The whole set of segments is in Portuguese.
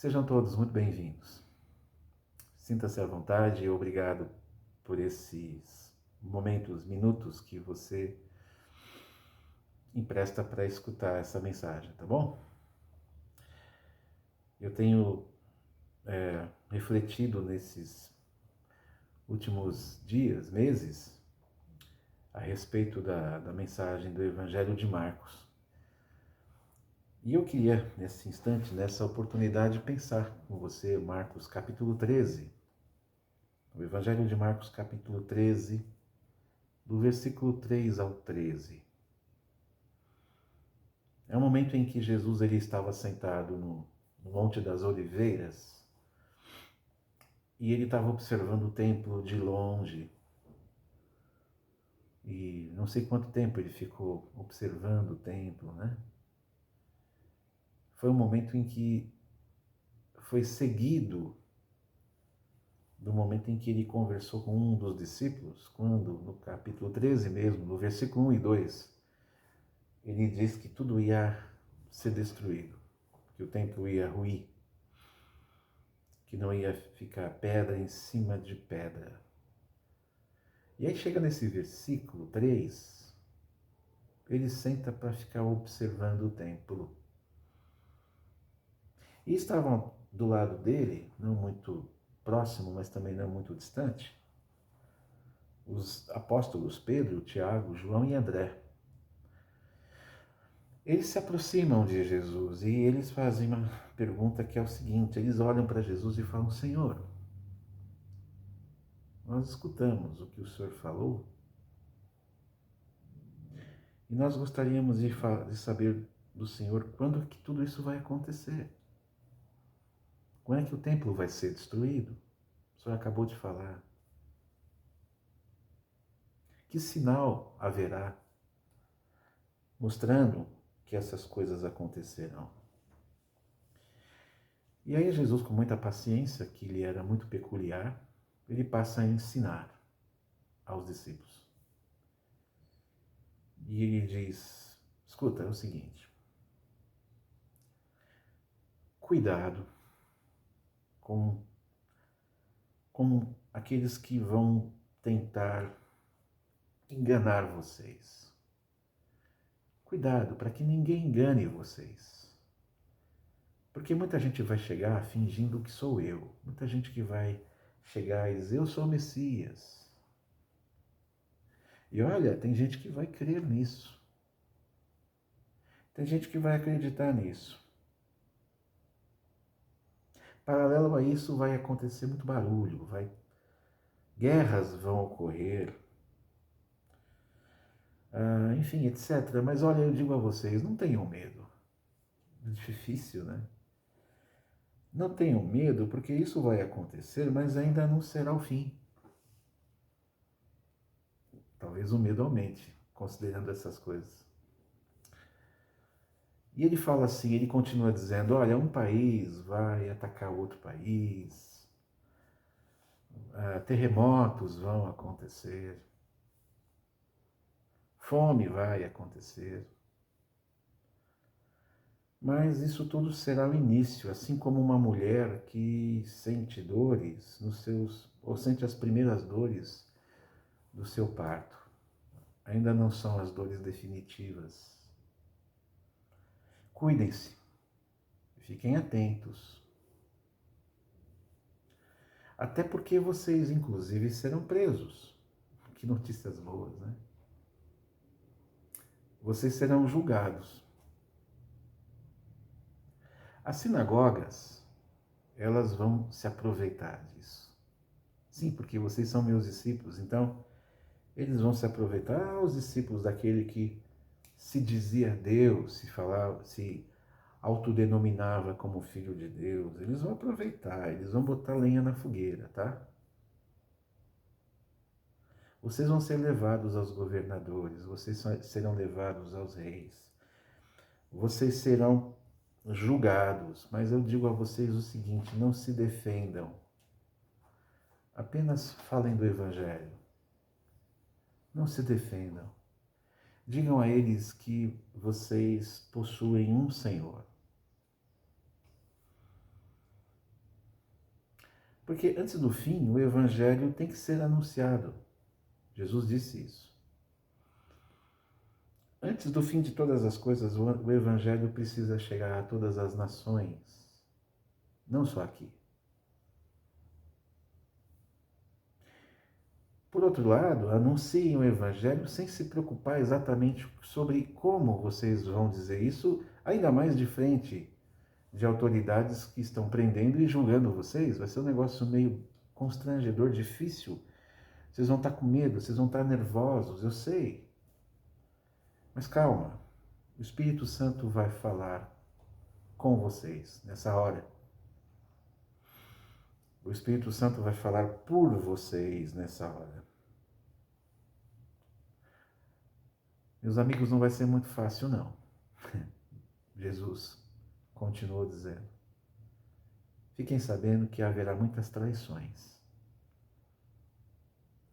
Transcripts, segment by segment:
Sejam todos muito bem-vindos. Sinta-se à vontade e obrigado por esses momentos, minutos que você empresta para escutar essa mensagem, tá bom? Eu tenho refletido nesses últimos dias, meses, a respeito da mensagem do Evangelho de Marcos. E eu queria, nesse instante, nessa oportunidade, pensar com você, Marcos capítulo 13. O Evangelho de Marcos capítulo 13, do versículo 3 ao 13. É um momento em que Jesus ele estava sentado no Monte das Oliveiras e ele estava observando o templo de longe. E não sei quanto tempo ele ficou observando o templo, né? Foi um momento em que foi seguido do momento em que ele conversou com um dos discípulos, quando, no capítulo 13 mesmo, no versículo 1 e 2, ele diz que tudo ia ser destruído, que o templo ia ruir, que não ia ficar pedra em cima de pedra. E aí chega nesse versículo 3, ele senta para ficar observando o templo. E estavam do lado dele, não muito próximo, mas também não muito distante, os apóstolos Pedro, Tiago, João e André. Eles se aproximam de Jesus e eles fazem uma pergunta que é o seguinte: eles olham para Jesus e falam: Senhor, nós escutamos o que o Senhor falou e nós gostaríamos de saber do Senhor quando que tudo isso vai acontecer. Quando é que o templo vai ser destruído? O Senhor acabou de falar. Que sinal haverá mostrando que essas coisas acontecerão? E aí Jesus, com muita paciência, que lhe era muito peculiar, ele passa a ensinar aos discípulos. E ele diz: escuta, é o seguinte, cuidado com aqueles que vão tentar enganar vocês. Cuidado para que ninguém engane vocês. Porque muita gente vai chegar fingindo que sou eu. Muita gente que vai chegar e dizer: eu sou o Messias. E olha, tem gente que vai crer nisso. Tem gente que vai acreditar nisso. Paralelo a isso vai acontecer muito barulho, guerras vão ocorrer, enfim, etc. Mas olha, eu digo a vocês, não tenham medo. É difícil, né? Não tenham medo, porque isso vai acontecer, mas ainda não será o fim. Talvez o medo aumente, considerando essas coisas. E ele fala assim, ele continua dizendo, olha, um país vai atacar outro país, terremotos vão acontecer, fome vai acontecer. Mas isso tudo será o início, assim como uma mulher que sente dores ou sente as primeiras dores do seu parto. Ainda não são as dores definitivas. Cuidem-se, fiquem atentos. Até porque vocês, inclusive, serão presos. Que notícias boas, né? Vocês serão julgados. As sinagogas, elas vão se aproveitar disso. Sim, porque vocês são meus discípulos, então eles vão se aproveitar, os discípulos daquele que se dizia Deus, se autodenominava como filho de Deus, eles vão aproveitar, eles vão botar lenha na fogueira, tá? Vocês vão ser levados aos governadores, vocês serão levados aos reis, vocês serão julgados, mas eu digo a vocês o seguinte, não se defendam, apenas falem do Evangelho, não se defendam. Digam a eles que vocês possuem um Senhor. Porque antes do fim, o Evangelho tem que ser anunciado. Jesus disse isso. Antes do fim de todas as coisas, o Evangelho precisa chegar a todas as nações, não só aqui. Por outro lado, anunciem o Evangelho sem se preocupar exatamente sobre como vocês vão dizer isso, ainda mais de frente de autoridades que estão prendendo e julgando vocês. Vai ser um negócio meio constrangedor, difícil. Vocês vão estar com medo, vocês vão estar nervosos, eu sei. Mas calma, o Espírito Santo vai falar com vocês nessa hora. O Espírito Santo vai falar por vocês nessa hora. Meus amigos, não vai ser muito fácil, não. Jesus continuou dizendo. Fiquem sabendo que haverá muitas traições.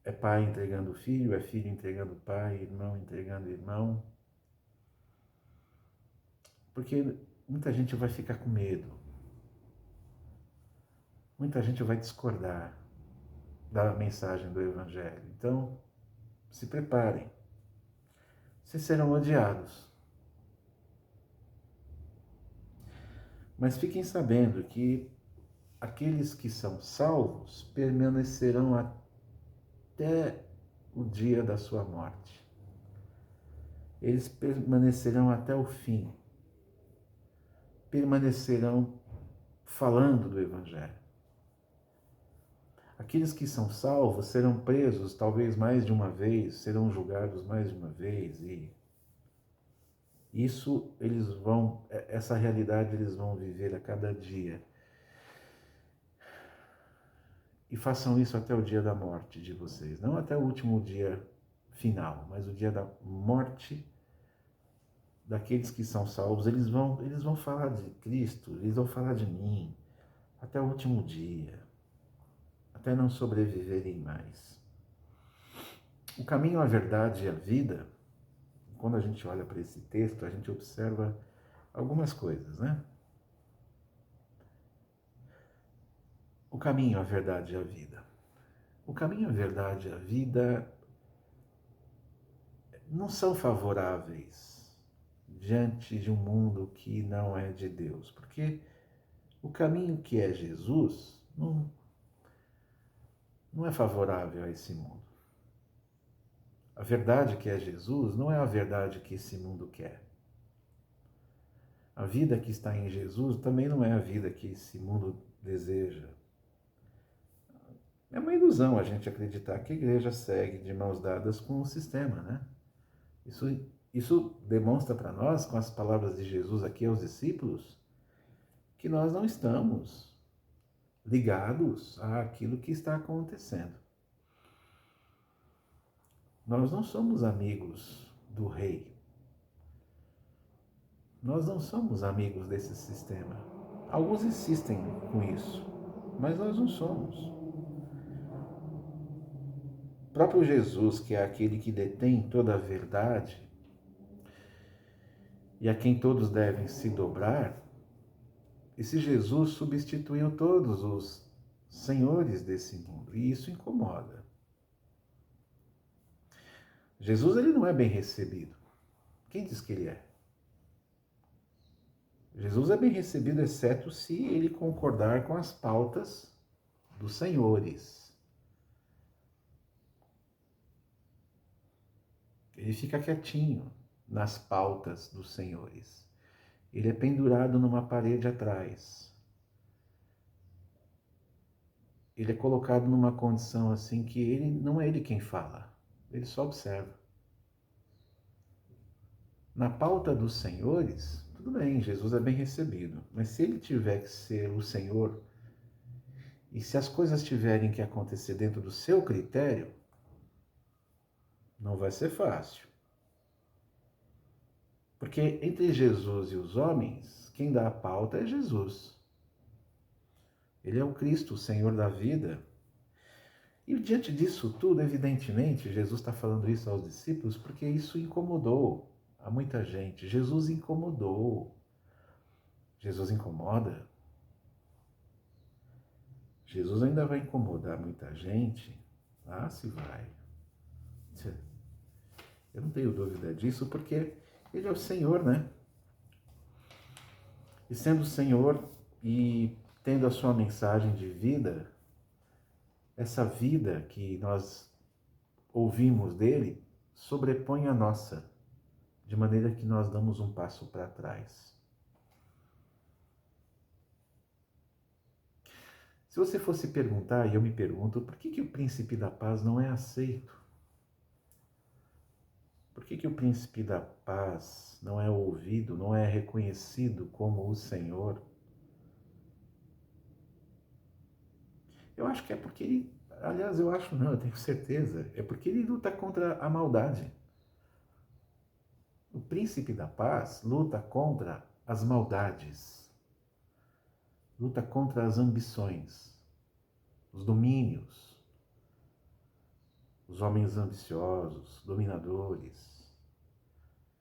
É pai entregando filho, é filho entregando pai, irmão entregando irmão. Porque muita gente vai ficar com medo. Muita gente vai discordar da mensagem do Evangelho. Então, se preparem. Vocês serão odiados. Mas fiquem sabendo que aqueles que são salvos permanecerão até o dia da sua morte. Eles permanecerão até o fim. Permanecerão falando do Evangelho. Aqueles que são salvos serão presos talvez mais de uma vez, serão julgados mais de uma vez, e isso essa realidade eles vão viver a cada dia. E façam isso até o dia da morte de vocês, não até o último dia final, mas o dia da morte daqueles que são salvos. Eles vão falar de Cristo, eles vão falar de mim até o último dia, até não sobreviverem mais. O caminho, a verdade e a vida, quando a gente olha para esse texto, a gente observa algumas coisas, né? O caminho, a verdade e a vida. O caminho, a verdade e a vida não são favoráveis diante de um mundo que não é de Deus, porque o caminho que é Jesus não é favorável a esse mundo. A verdade que é Jesus não é a verdade que esse mundo quer. A vida que está em Jesus também não é a vida que esse mundo deseja. É uma ilusão a gente acreditar que a igreja segue de mãos dadas com o sistema, né? Isso demonstra para nós, com as palavras de Jesus aqui aos discípulos, que nós não estamos ligados àquilo que está acontecendo. Nós não somos amigos do rei. Nós não somos amigos desse sistema. Alguns insistem com isso, mas nós não somos. O próprio Jesus, que é aquele que detém toda a verdade e a quem todos devem se dobrar, esse Jesus substituiu todos os senhores desse mundo, e isso incomoda. Jesus, ele não é bem recebido. Quem diz que ele é? Jesus é bem recebido, exceto se ele concordar com as pautas dos senhores. Ele fica quietinho nas pautas dos senhores. Ele é pendurado numa parede atrás. Ele é colocado numa condição assim que ele não é ele quem fala, ele só observa. Na pauta dos senhores, tudo bem, Jesus é bem recebido, mas se ele tiver que ser o Senhor, e se as coisas tiverem que acontecer dentro do seu critério, não vai ser fácil. Porque entre Jesus e os homens, quem dá a pauta é Jesus. Ele é o Cristo, o Senhor da vida. E diante disso tudo, evidentemente, Jesus está falando isso aos discípulos porque isso incomodou a muita gente. Jesus incomodou. Jesus incomoda. Jesus ainda vai incomodar muita gente? Ah, se vai. Eu não tenho dúvida disso, porque ele é o Senhor, né? E sendo o Senhor e tendo a sua mensagem de vida, essa vida que nós ouvimos dele sobrepõe a nossa, de maneira que nós damos um passo para trás. Se você fosse perguntar, e eu me pergunto, por que o príncipe da paz não é aceito? Por que o príncipe da paz não é ouvido, não é reconhecido como o Senhor? Eu acho que é porque ele, aliás, eu acho não, eu tenho certeza, é porque ele luta contra a maldade. O príncipe da paz luta contra as maldades, luta contra as ambições, os domínios, os homens ambiciosos, dominadores.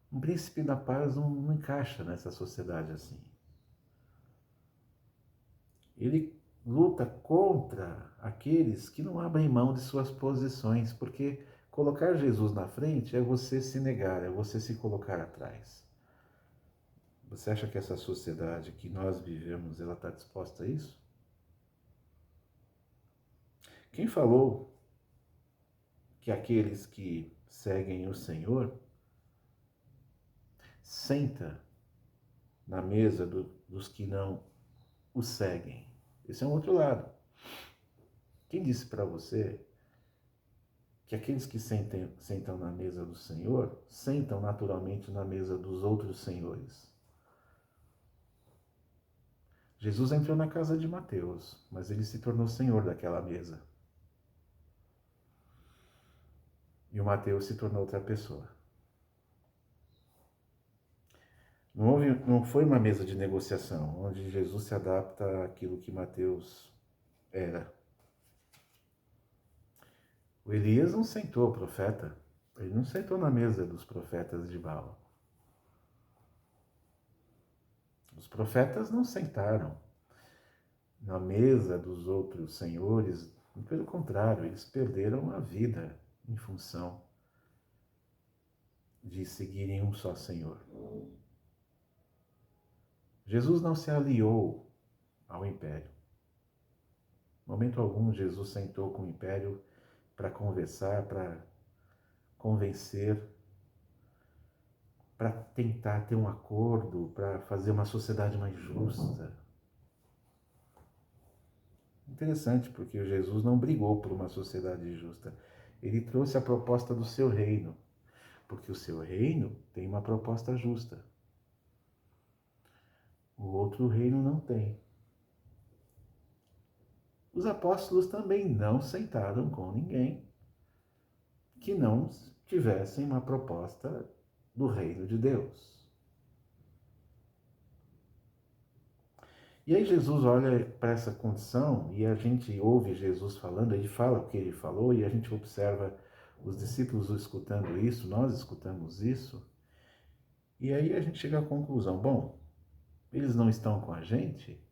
Um príncipe da paz não encaixa nessa sociedade assim. Ele luta contra aqueles que não abrem mão de suas posições, porque colocar Jesus na frente é você se negar, é você se colocar atrás. Você acha que essa sociedade que nós vivemos, ela está disposta a isso? Quem falou que aqueles que seguem o Senhor senta na mesa dos que não o seguem? Esse é um outro lado. Quem disse para você que aqueles que sentam na mesa do Senhor sentam naturalmente na mesa dos outros senhores? Jesus entrou na casa de Mateus, mas ele se tornou senhor daquela mesa. E o Mateus se tornou outra pessoa. Não foi uma mesa de negociação, onde Jesus se adapta àquilo que Mateus era. O Elias não sentou, o profeta. Ele não sentou na mesa dos profetas de Baal. Os profetas não sentaram na mesa dos outros senhores. Pelo contrário, eles perderam a vida em função de seguirem um só Senhor. Jesus não se aliou ao império. Em momento algum, Jesus sentou com o império para conversar, para convencer, para tentar ter um acordo, para fazer uma sociedade mais justa. Interessante, porque Jesus não brigou por uma sociedade justa. Ele trouxe a proposta do seu reino, porque o seu reino tem uma proposta justa. O outro reino não tem. Os apóstolos também não sentaram com ninguém que não tivessem uma proposta do reino de Deus. E aí Jesus olha para essa condição e a gente ouve Jesus falando, ele fala o que ele falou e a gente observa os discípulos escutando isso, nós escutamos isso, e aí a gente chega à conclusão, bom, eles não estão com a gente?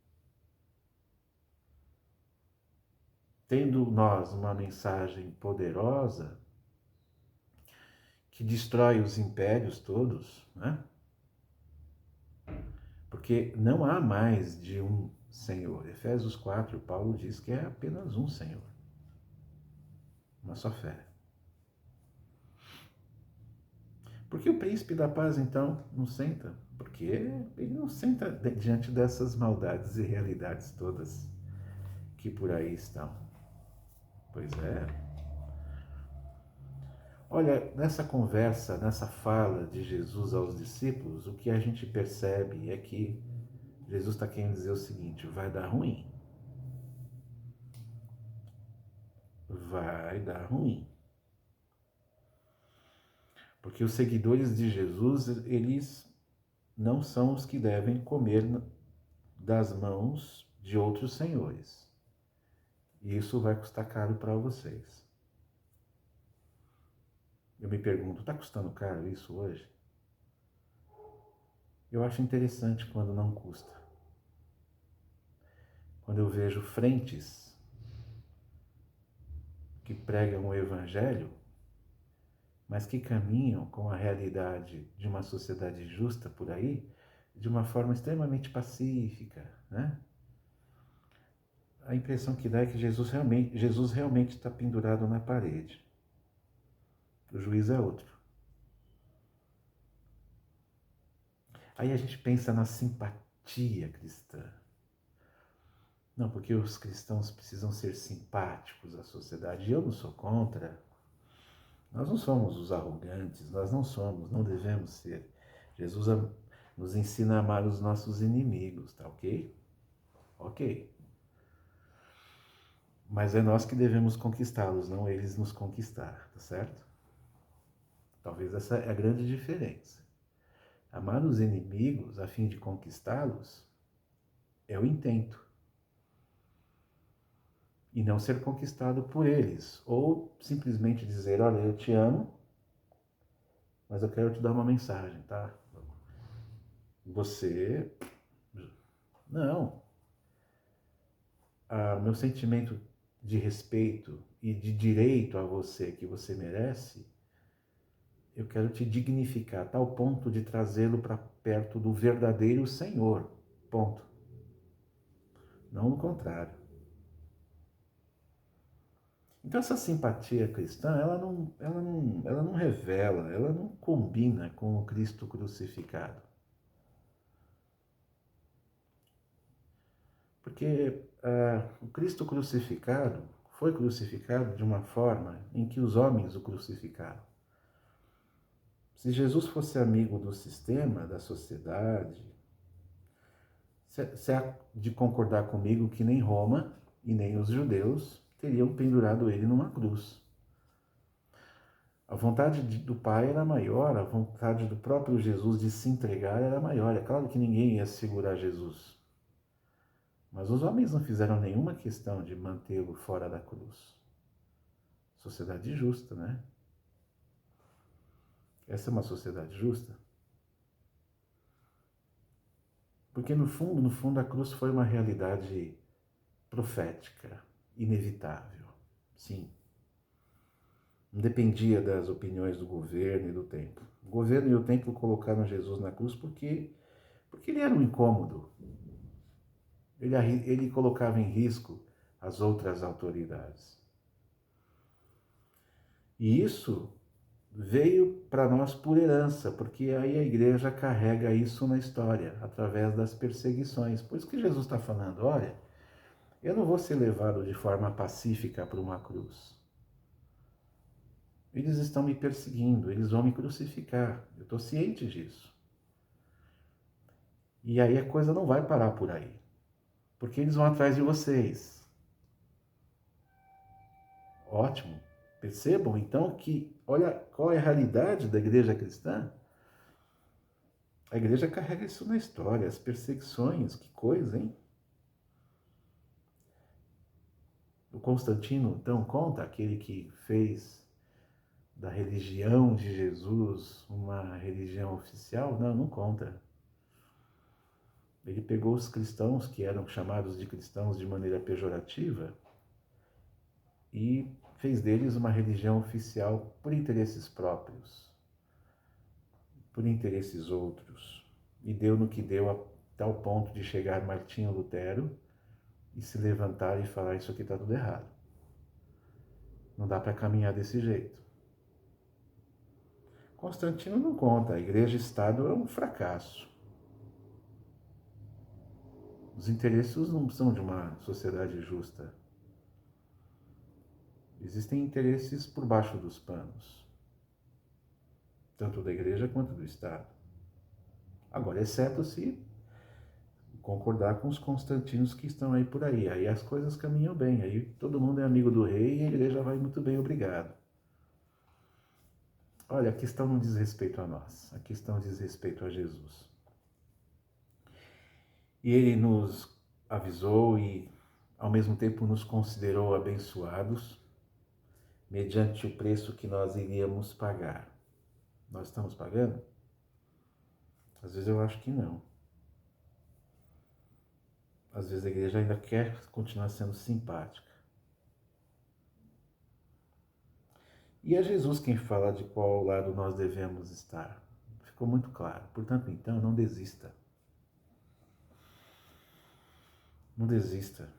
Tendo nós uma mensagem poderosa que destrói os impérios todos, né? Porque não há mais de um Senhor. Efésios 4, Paulo diz que é apenas um Senhor. Uma só fé. Por que o príncipe da paz, então, não senta? Porque ele não senta diante dessas maldades e realidades todas que por aí estão. Pois é. Olha, nessa conversa, nessa fala de Jesus aos discípulos, o que a gente percebe é que Jesus está querendo dizer o seguinte: vai dar ruim. Vai dar ruim. Porque os seguidores de Jesus, eles não são os que devem comer das mãos de outros senhores. E isso vai custar caro para vocês. Eu me pergunto, está custando caro isso hoje? Eu acho interessante quando não custa. Quando eu vejo frentes que pregam o Evangelho, mas que caminham com a realidade de uma sociedade justa por aí, de uma forma extremamente pacífica, né? A impressão que dá é que Jesus realmente está pendurado na parede. O juiz é outro. Aí a gente pensa na simpatia cristã. Não, porque os cristãos precisam ser simpáticos à sociedade. E eu não sou contra. Nós não somos os arrogantes, nós não somos, não devemos ser. Jesus nos ensina a amar os nossos inimigos, tá ok? Ok. Mas é nós que devemos conquistá-los, não eles nos conquistar, tá certo? Talvez essa é a grande diferença. Amar os inimigos a fim de conquistá-los é o intento. E não ser conquistado por eles. Ou simplesmente dizer, olha, eu te amo, mas eu quero te dar uma mensagem, tá? Você... Não. Meu sentimento de respeito e de direito a você que você merece, eu quero te dignificar a tal ponto de trazê-lo para perto do verdadeiro Senhor. Ponto. Não o contrário. Então essa simpatia cristã, ela não revela, ela não combina com o Cristo crucificado. Porque o Cristo crucificado foi crucificado de uma forma em que os homens o crucificaram. Se Jesus fosse amigo do sistema, da sociedade, você há de concordar comigo que nem Roma e nem os judeus teriam pendurado ele numa cruz. A vontade do Pai era maior, a vontade do próprio Jesus de se entregar era maior. É claro que ninguém ia segurar Jesus. Mas os homens não fizeram nenhuma questão de mantê-lo fora da cruz. Sociedade justa, né? Essa é uma sociedade justa? Porque no fundo, a cruz foi uma realidade profética, inevitável. Sim. Não dependia das opiniões do governo e do templo. O governo e o templo colocaram Jesus na cruz porque ele era um incômodo. Ele colocava em risco as outras autoridades. E isso veio para nós por herança, porque aí a igreja carrega isso na história, através das perseguições. Por isso que Jesus está falando, olha, eu não vou ser levado de forma pacífica para uma cruz. Eles estão me perseguindo, eles vão me crucificar, eu estou ciente disso. E aí a coisa não vai parar por aí, porque eles vão atrás de vocês. Ótimo. Percebam então que, olha qual é a realidade da igreja cristã. A igreja carrega isso na história, as perseguições, que coisa, hein? O Constantino, então, conta, aquele que fez da religião de Jesus uma religião oficial? Não, não conta. Ele pegou os cristãos, que eram chamados de cristãos de maneira pejorativa, e fez deles uma religião oficial por interesses próprios, por interesses outros. E deu no que deu a tal ponto de chegar Martinho Lutero e se levantar e falar, isso aqui está tudo errado. Não dá para caminhar desse jeito. Constantino não conta, a igreja-estado é um fracasso. Os interesses não são de uma sociedade justa. Existem interesses por baixo dos panos, tanto da igreja quanto do Estado. Agora, exceto se concordar com os constantinos que estão aí por aí. Aí as coisas caminham bem, aí todo mundo é amigo do rei e a igreja vai muito bem, obrigado. Olha, a questão não diz respeito a nós, a questão diz respeito a Jesus. E ele nos avisou e, ao mesmo tempo, nos considerou abençoados mediante o preço que nós iríamos pagar. Nós estamos pagando? Às vezes eu acho que não. Às vezes a igreja ainda quer continuar sendo simpática. E é Jesus quem fala de qual lado nós devemos estar. Ficou muito claro. Portanto, então, não desista. Não desista.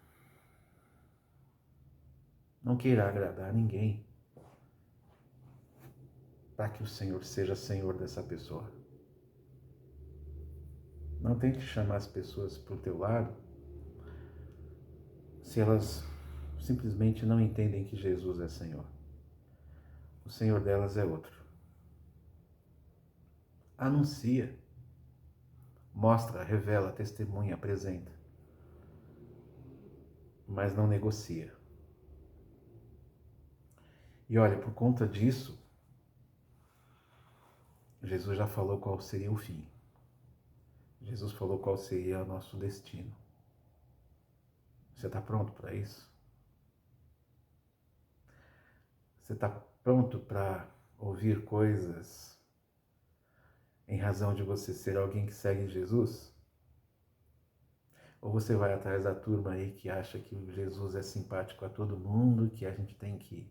Não queira agradar a ninguém para que o Senhor seja Senhor dessa pessoa. Não tente chamar as pessoas para o teu lado se elas simplesmente não entendem que Jesus é Senhor. O Senhor delas é outro. Anuncia, mostra, revela, testemunha, apresenta, mas não negocia. E olha, por conta disso, Jesus já falou qual seria o fim. Jesus falou qual seria o nosso destino. Você está pronto para isso? Você está pronto para ouvir coisas em razão de você ser alguém que segue Jesus? Ou você vai atrás da turma aí que acha que Jesus é simpático a todo mundo, que a gente tem que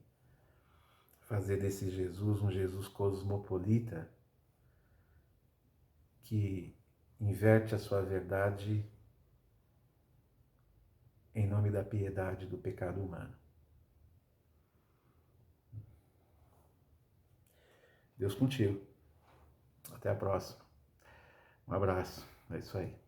fazer desse Jesus um Jesus cosmopolita, que inverte a sua verdade em nome da piedade do pecado humano. Deus contigo. Até a próxima. Um abraço. É isso aí.